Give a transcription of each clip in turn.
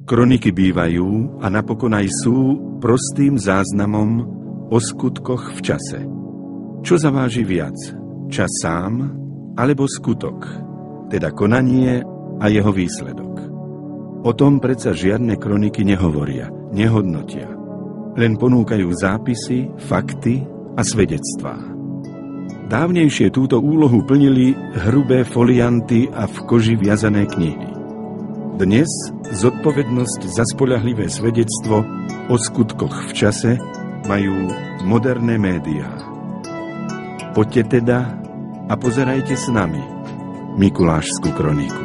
Kroniky bývajú a napokon aj sú prostým záznamom o skutkoch v čase. Čo zaváži viac? Čas sám alebo skutok, teda konanie a jeho výsledok? O tom predsa žiadne kroniky nehovoria, nehodnotia. Len ponúkajú zápisy, fakty a svedectvá. Dávnejšie túto úlohu plnili hrubé folianty a v koži viazané knihy. Dnes zodpovednosť za spoľahlivé svedectvo o skutkoch v čase majú moderné médiá. Poďte teda a pozerajte s nami Mikulášskú kroniku.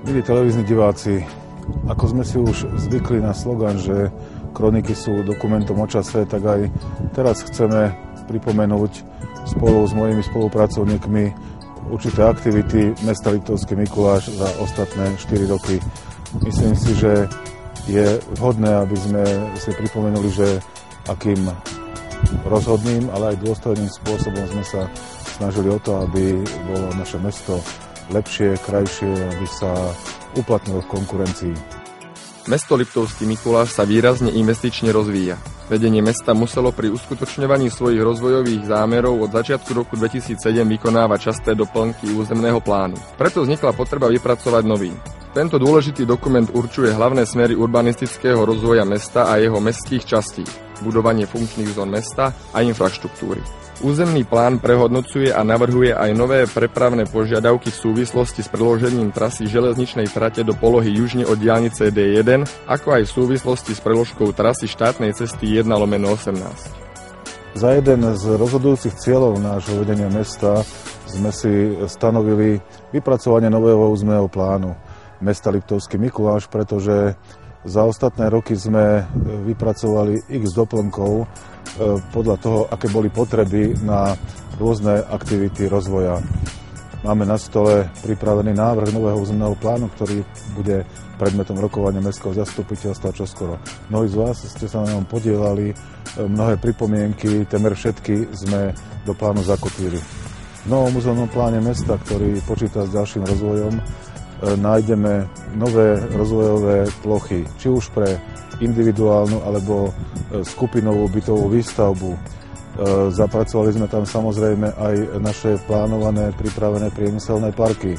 Milí televízni diváci, ako sme si už zvykli na slogan, že kroniky sú dokumentom o čase, tak aj teraz chceme pripomenúť spolu s mojimi spolupracovníkmi určité aktivity mesta Liptovský Mikuláš za ostatné 4 roky. Myslím si, že je vhodné, aby sme si pripomenuli, že akým rozhodným, ale aj dôstojným spôsobom sme sa snažili o to, aby bolo naše mesto lepšie, krajšie, aby sa uplatnilo v konkurencii. Mesto Liptovský Mikuláš sa výrazne investične rozvíja. Vedenie mesta muselo pri uskutočňovaní svojich rozvojových zámerov od začiatku roku 2007 vykonávať časté doplnky územného plánu. Preto vznikla potreba vypracovať nový. Tento dôležitý dokument určuje hlavné smery urbanistického rozvoja mesta a jeho mestských častí, budovanie funkčných zón mesta a infraštruktúry. Územný plán prehodnocuje a navrhuje aj nové prepravné požiadavky v súvislosti s preložením trasy železničnej trate do polohy južne od diaľnice D1, ako aj v súvislosti s preložkou trasy štátnej cesty 1/18. Za jeden z rozhodujúcich cieľov nášho vedenia mesta sme si stanovili vypracovanie nového územného plánu mesta Liptovský Mikuláš, pretože za ostatné roky sme vypracovali x doplnkov podľa toho, aké boli potreby na rôzne aktivity rozvoja. Máme na stole pripravený návrh nového územného plánu, ktorý bude predmetom rokovania mestského zastupiteľstva čoskoro. Mnohí z vás ste sa na ňom podielali, mnohé pripomienky, temer všetky sme do plánu zakotvili. V novom územnom pláne mesta, ktorý počíta s ďalším rozvojom, nájdeme nové rozvojové plochy, či už pre individuálnu alebo skupinovú bytovú výstavbu. Zapracovali sme tam samozrejme aj naše plánované, pripravené priemyselné parky.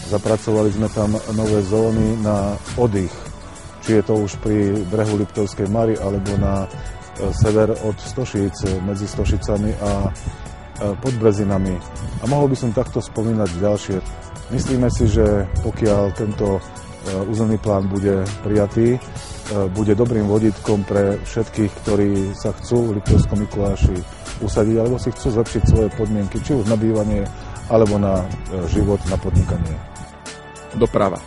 Zapracovali sme tam nové zóny na oddych, či je to už pri brehu Liptovskej Mary alebo na sever od Stošíc, medzi Stošicami a Podbrezinami. A mohol by som takto spomínať ďalšie. Myslíme si, že pokiaľ tento územný plán bude prijatý, bude dobrým vodítkom pre všetkých, ktorí sa chcú v Liptovskom Mikuláši usadiť alebo si chcú zlepšiť svoje podmienky, či už na bývanie alebo na život, na podnikanie. Doprava.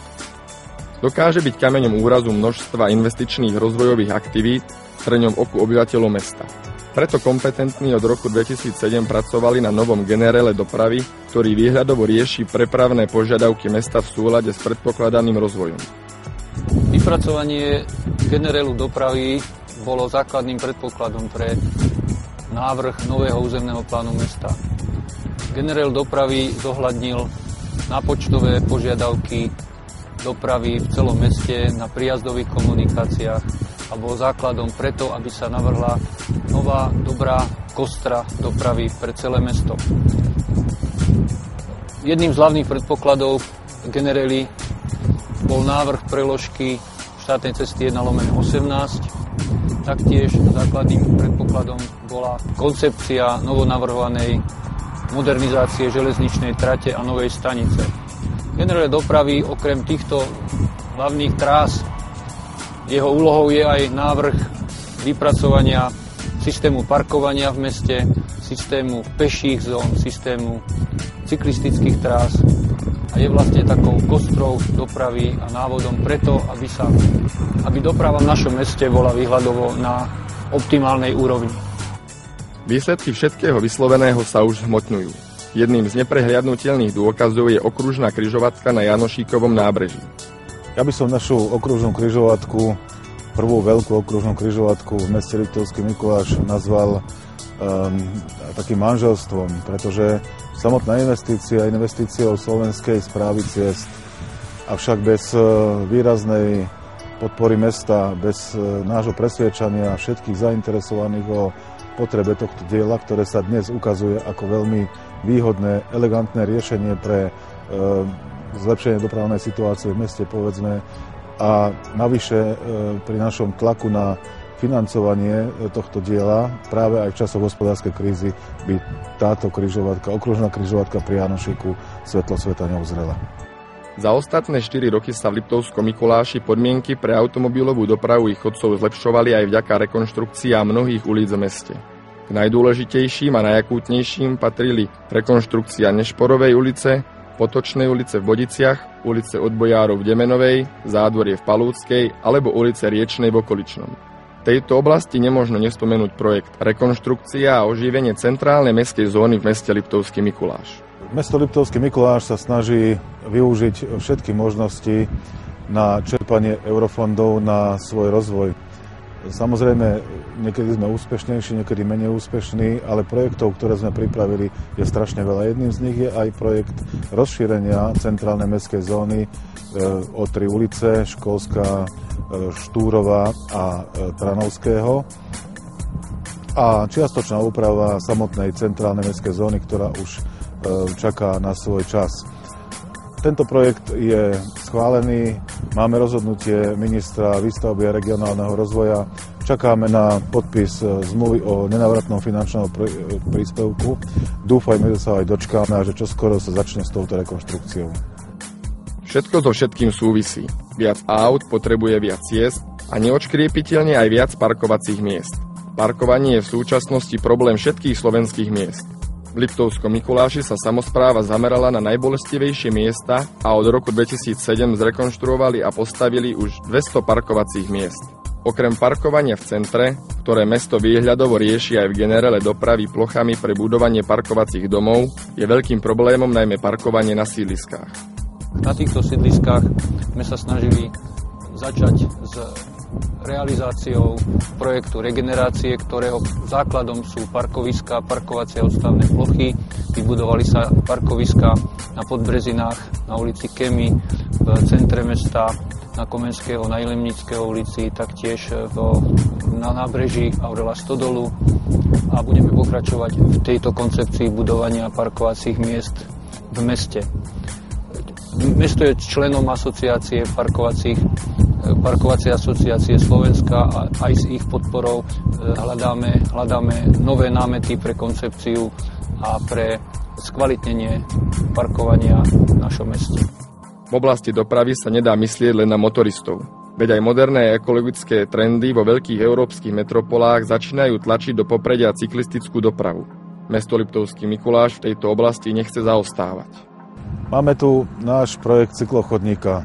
Dokáže byť kameňom úrazu množstva investičných rozvojových aktivít v trňom oku obyvateľov mesta. Preto kompetentní od roku 2007 pracovali na novom generele dopravy, ktorý výhľadovo rieši prepravné požiadavky mesta v súlade s predpokladaným rozvojom. Vypracovanie generelu dopravy bolo základným predpokladom pre návrh nového územného plánu mesta. Generel dopravy zohľadnil nápočtové požiadavky dopravy v celom meste na prijazdových komunikáciách a bol základom preto, aby sa navrhla nová, dobrá kostra dopravy pre celé mesto. Jedným z hlavných predpokladov generely bol návrh preložky štátnej cesty 1/18. Taktiež základným predpokladom bola koncepcia novonavrhovanej modernizácie železničnej trate a novej stanice. Generele dopravy okrem týchto hlavných trás jeho úlohou je aj návrh vypracovania systému parkovania v meste, systému peších zón, systému cyklistických trás a je vlastne takou kostrou dopravy a návodom preto, aby doprava v našom meste bola výhľadovo na optimálnej úrovni. Výsledky všetkého vysloveného sa už zhmotňujú. Jedným z neprehliadnutelných dôkazov je okružná križovatka na Janošíkovom nábreží. Ja by som našu okružnú križovatku, prvú veľkú okružnú križovatku v meste Liptovský Mikuláš nazval takým manželstvom, pretože samotná investícia slovenskej správy ciest avšak bez výraznej podpory mesta, bez nášho presviedčania všetkých zainteresovaných o potrebe tohto diela, ktoré sa dnes ukazuje ako veľmi výhodné, elegantné riešenie pre zlepšenie dopravnej situácie v meste, povedzme, a navyše pri našom tlaku na financovanie tohto diela práve aj v časoch hospodárskej krízy by táto križovatka, okružná križovatka pri Jánošíku svetlo sveta neuzrela. Za ostatné 4 roky sa v Liptovskom Mikuláši podmienky pre automobilovú dopravu ich chodcov zlepšovali aj vďaka rekonštrukciám mnohých ulic v meste. K najdôležitejším a najakútnejším patrili rekonštrukcia Nešporovej ulice, Potočnej ulice v Bodiciach, ulice Odbojárov v Demenovej, Zádvorie v Palúckej alebo ulice Riečnej v Okoličnom. V tejto oblasti nemožno nespomenúť projekt rekonštrukcia a oživenie centrálnej mestskej zóny v meste Liptovský Mikuláš. Mesto Liptovský Mikuláš sa snaží využiť všetky možnosti na čerpanie eurofondov na svoj rozvoj. Samozrejme, niekedy sme úspešnejší, niekedy menej úspešní, ale projektov, ktoré sme pripravili, je strašne veľa. Jedným z nich je aj projekt rozšírenia centrálnej mestskej zóny o 3 ulice, Školská, Štúrova a Tranovského a čiastočná úprava samotnej centrálnej mestskej zóny, ktorá už čaká na svoj čas. Tento projekt je schválený, máme rozhodnutie ministra výstavby a regionálneho rozvoja, čakáme na podpis zmluvy o nenávratnom finančnom príspevku. Dúfajme, že sa aj dočkáme a že čoskoro sa začne s touto rekonštrukciou. Všetko so všetkým súvisí. Viac aut potrebuje viac ciest a neodškriepiteľne aj viac parkovacích miest. Parkovanie je v súčasnosti problém všetkých slovenských miest. V Liptovskom Mikuláši sa samospráva zamerala na najbolestivejšie miesta a od roku 2007 zrekonštruovali a postavili už 200 parkovacích miest. Okrem parkovania v centre, ktoré mesto výhľadovo rieši aj v generele dopravy plochami pre budovanie parkovacích domov, je veľkým problémom najmä parkovanie na sídliskách. Na týchto sídliskách sme sa snažili začať s realizáciou projektu regenerácie, ktorého základom sú parkoviská, parkovacie odstavné plochy. Vybudovali sa parkoviská na Podbrezinách, na ulici Kemy, v centre mesta, na Komenského, na Ilemnického ulici, taktiež na nábreží Aurela Stodolu a budeme pokračovať v tejto koncepcii budovania parkovacích miest v meste. Mesto je členom asociácie parkovacej asociácie Slovenska a aj s ich podporou hľadáme nové námety pre koncepciu a pre skvalitnenie parkovania v našom meste. V oblasti dopravy sa nedá myslieť len na motoristov. Veď aj moderné ekologické trendy vo veľkých európskych metropolách začínajú tlačiť do popredia cyklistickú dopravu. Mesto Liptovský Mikuláš v tejto oblasti nechce zaostávať. Máme tu náš projekt cyklochodníka.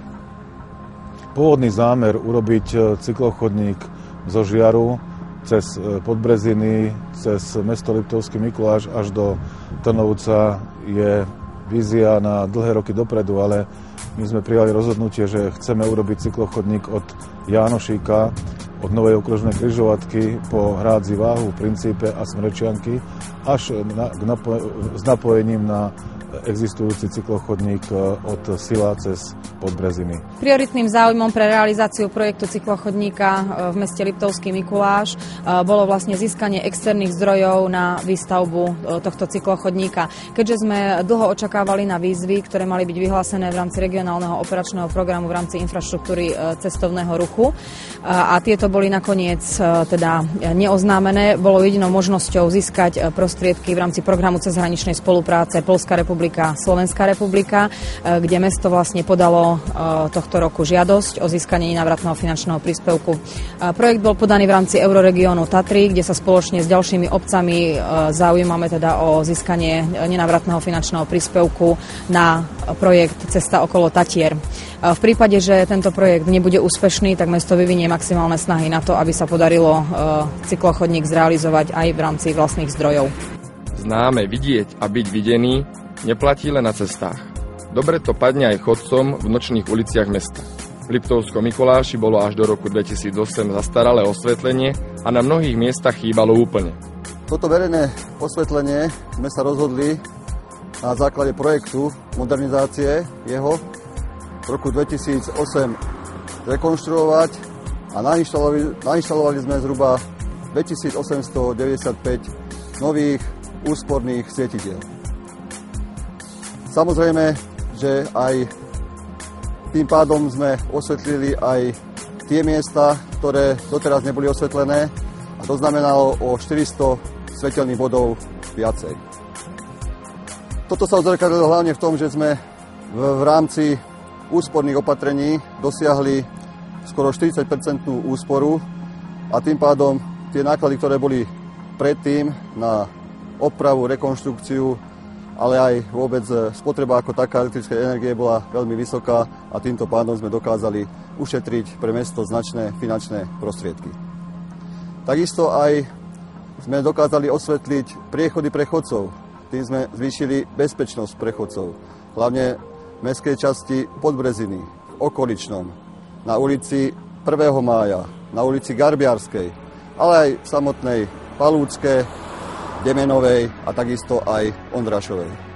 Pôvodný zámer urobiť cyklochodník zo Žiaru cez Podbreziny, cez mesto Liptovský Mikuláš až do Trnovca je vízia na dlhé roky dopredu, ale my sme prijali rozhodnutie, že chceme urobiť cyklochodník od Jánošíka, od Novej okružnej križovatky po Hrádzi Váhu, Princípe a Smrečianky až s napojením na existujúci cyklochodník od Sila cez Podbreziny. Prioritným záujmom pre realizáciu projektu cyklochodníka v meste Liptovský Mikuláš bolo vlastne získanie externých zdrojov na výstavbu tohto cyklochodníka. Keďže sme dlho očakávali na výzvy, ktoré mali byť vyhlásené v rámci regionálneho operačného programu v rámci infraštruktúry cestovného ruchu a tieto boli nakoniec teda neoznámené, bolo jedinou možnosťou získať prostriedky v rámci programu cezhraničnej spolupráce Poľská republika, Slovenská republika, kde mesto vlastne podalo tohto roku žiadosť o získanie nenávratného finančného príspevku. Projekt bol podaný v rámci Euroregiónu Tatry, kde sa spoločne s ďalšími obcami zaujímame teda o získanie nenávratného finančného príspevku na projekt Cesta okolo Tatier. V prípade, že tento projekt nebude úspešný, tak mesto vyvinie maximálne snahy na to, aby sa podarilo cyklochodník zrealizovať aj v rámci vlastných zdrojov. Známe vidieť a byť videný neplatí len na cestách. Dobre to padne aj chodcom v nočných uliciach mesta. V Liptovskom Mikuláši bolo až do roku 2008 zastaralé osvetlenie a na mnohých miestach chýbalo úplne. Toto verejné osvetlenie sme sa rozhodli na základe projektu modernizácie jeho v roku 2008 rekonštruovať a nainštalovali sme zhruba 2895 nových úsporných svietidiel. Samozrejme, že aj tým pádom sme osvetlili aj tie miesta, ktoré doteraz neboli osvetlené, a to znamenalo o 400 svetelných bodov viacej. Toto sa odzrkadlilo hlavne v tom, že sme v rámci úsporných opatrení dosiahli skoro 40% úsporu a tým pádom tie náklady, ktoré boli predtým na opravu, rekonštrukciu, ale aj vôbec spotreba ako taká elektrickej energie bola veľmi vysoká a týmto pádom sme dokázali ušetriť pre mesto značné finančné prostriedky. Takisto aj sme dokázali osvetliť priechody pre chodcov. Tým sme zvýšili bezpečnosť pre chodcov, hlavne v mestskej časti Podbreziny, v okoličnom, na ulici 1. mája, na ulici Garbiarskej, ale aj v samotnej Palúcke, Demenovej a takisto aj Ondrašovej.